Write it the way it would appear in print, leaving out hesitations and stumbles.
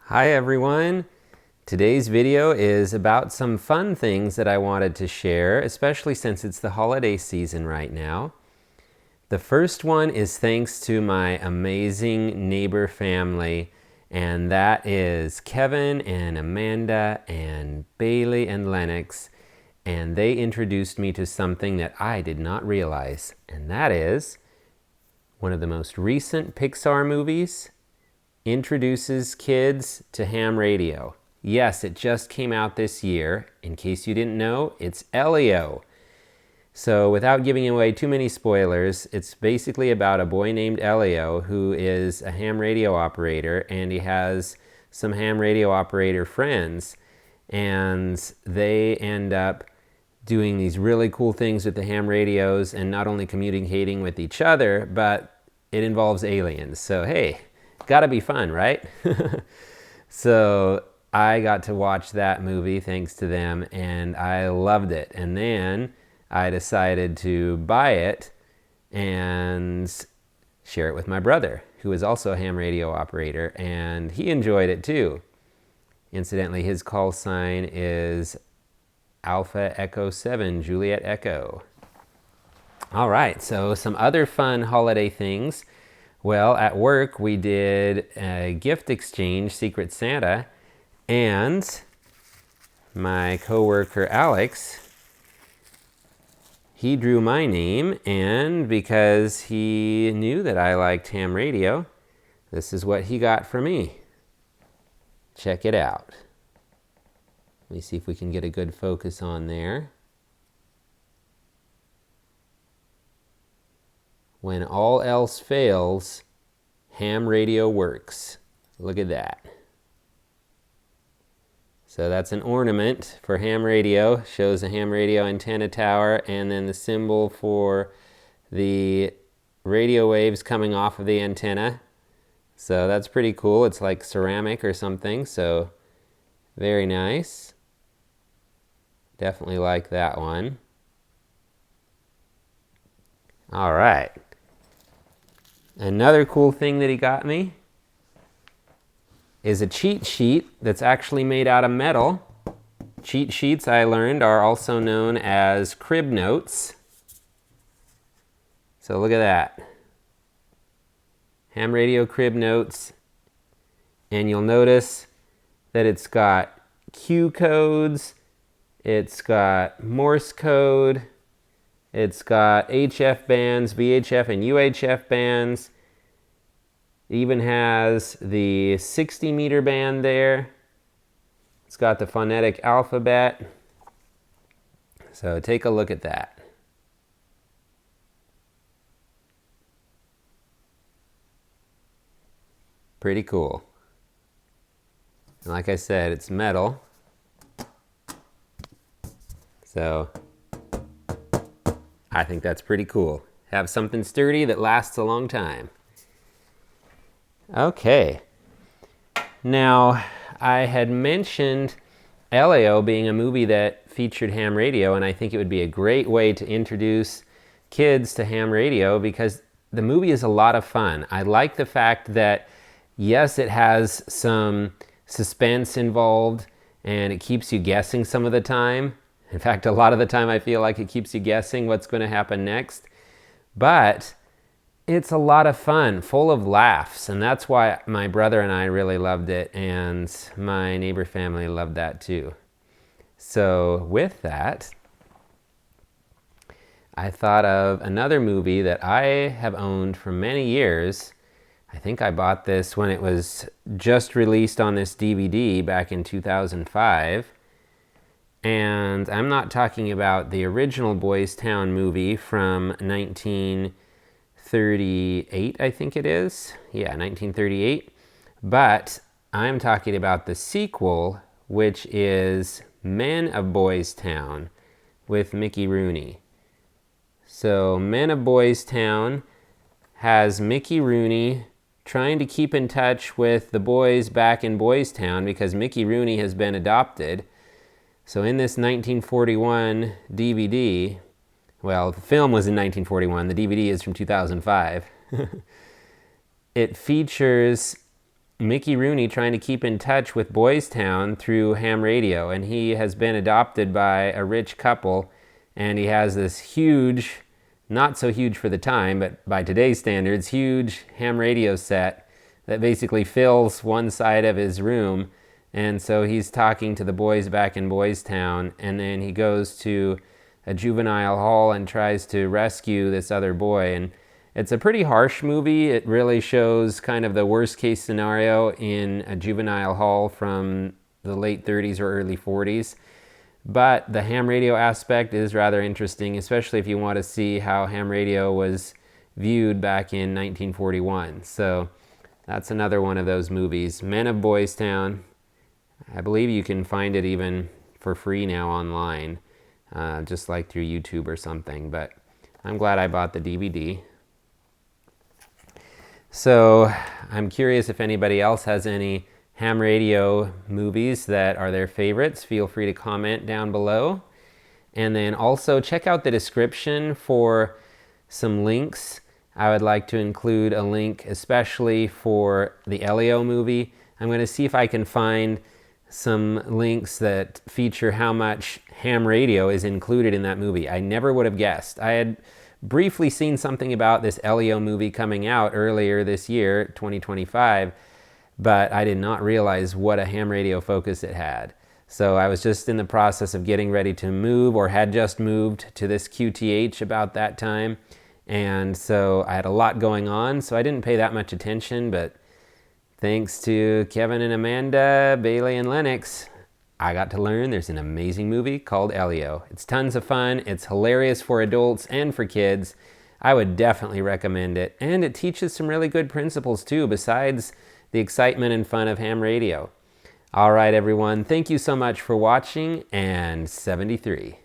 Hi everyone! Today's video is about some fun things that I wanted to share, especially since it's the holiday season right now. The first one is thanks to my amazing neighbor family, and that is Kevin and Amanda and Bailey and Lennox, and they introduced me to something that I did not realize, and that is one of the most recent Pixar movies introduces kids to ham radio. Yes, it just came out this year. In case you didn't know, it's Elio. So without giving away too many spoilers, it's basically about a boy named Elio who is a ham radio operator, and he has some ham radio operator friends, and they end up doing these really cool things with the ham radios and not only communicating with each other, but it involves aliens. So hey, gotta be fun, right? So I got to watch that movie thanks to them, and I loved it. And then I decided to buy it and share it with my brother, who is also a ham radio operator, and he enjoyed it too. Incidentally, his call sign is Alpha Echo 7, Juliet Echo. All right, so some other fun holiday things. Well, at work we did a gift exchange, Secret Santa, and my coworker Alex, he drew my name, and because he knew that I liked ham radio, this is what he got for me. Check it out. Let me see if we can get a good focus on there. When all else fails, ham radio works. Look at that. So that's an ornament for ham radio. Shows a ham radio antenna tower, and then the symbol for the radio waves coming off of the antenna. So that's pretty cool. It's like ceramic or something, so very nice. Definitely like that one. All right. Another cool thing that he got me is a cheat sheet that's actually made out of metal. Cheat sheets, I learned, are also known as crib notes. So look at that. Ham radio crib notes. And you'll notice that it's got Q codes, it's got Morse code, it's got HF bands, VHF and UHF bands. It even has the 60 meter band there. It's got the phonetic alphabet. So take a look at that. Pretty cool. And like I said, it's metal. So I think that's pretty cool. Have something sturdy that lasts a long time. Okay. Now, I had mentioned Elio being a movie that featured ham radio, and I think it would be a great way to introduce kids to ham radio because the movie is a lot of fun. I like the fact that, yes, it has some suspense involved, and it keeps you guessing some of the time. In fact, a lot of the time I feel like it keeps you guessing what's going to happen next. But it's a lot of fun, full of laughs, and that's why my brother and I really loved it, and my neighbor family loved that too. So with that, I thought of another movie that I have owned for many years. I think I bought this when it was just released on this DVD back in 2005. And I'm not talking about the original Boys Town movie from 1938, I think it is. Yeah, 1938. But I'm talking about the sequel, which is Men of Boys Town with Mickey Rooney. So Men of Boys Town has Mickey Rooney trying to keep in touch with the boys back in Boys Town because Mickey Rooney has been adopted. So in this 1941 DVD, well, the film was in 1941, the DVD is from 2005. It features Mickey Rooney trying to keep in touch with Boys Town through ham radio, and he has been adopted by a rich couple, and he has this huge, not so huge for the time, but by today's standards, huge ham radio set that basically fills one side of his room. And so he's talking to the boys back in Boys Town, and then he goes to a juvenile hall and tries to rescue this other boy. And it's a pretty harsh movie. It really shows kind of the worst case scenario in a juvenile hall from the late 30s or early 40s. But the ham radio aspect is rather interesting, especially if you want to see how ham radio was viewed back in 1941. So that's another one of those movies. Men of Boys Town. I believe you can find it even for free now online, just like through YouTube or something. But I'm glad I bought the DVD. So I'm curious if anybody else has any ham radio movies that are their favorites. Feel free to comment down below. And then also check out the description for some links. I would like to include a link especially for the Elio movie. I'm going to see if I can find some links that feature how much ham radio is included in that movie. I never would have guessed. I had briefly seen something about this Elio movie coming out earlier this year, 2025, but I did not realize what a ham radio focus it had. So I was just in the process of getting ready to move, or had just moved to this QTH about that time. And so I had a lot going on, so I didn't pay that much attention, but thanks to Kevin and Amanda, Bailey and Lennox, I got to learn there's an amazing movie called Elio. It's tons of fun. It's hilarious for adults and for kids. I would definitely recommend it. And it teaches some really good principles too, besides the excitement and fun of ham radio. All right, everyone. Thank you so much for watching, and 73.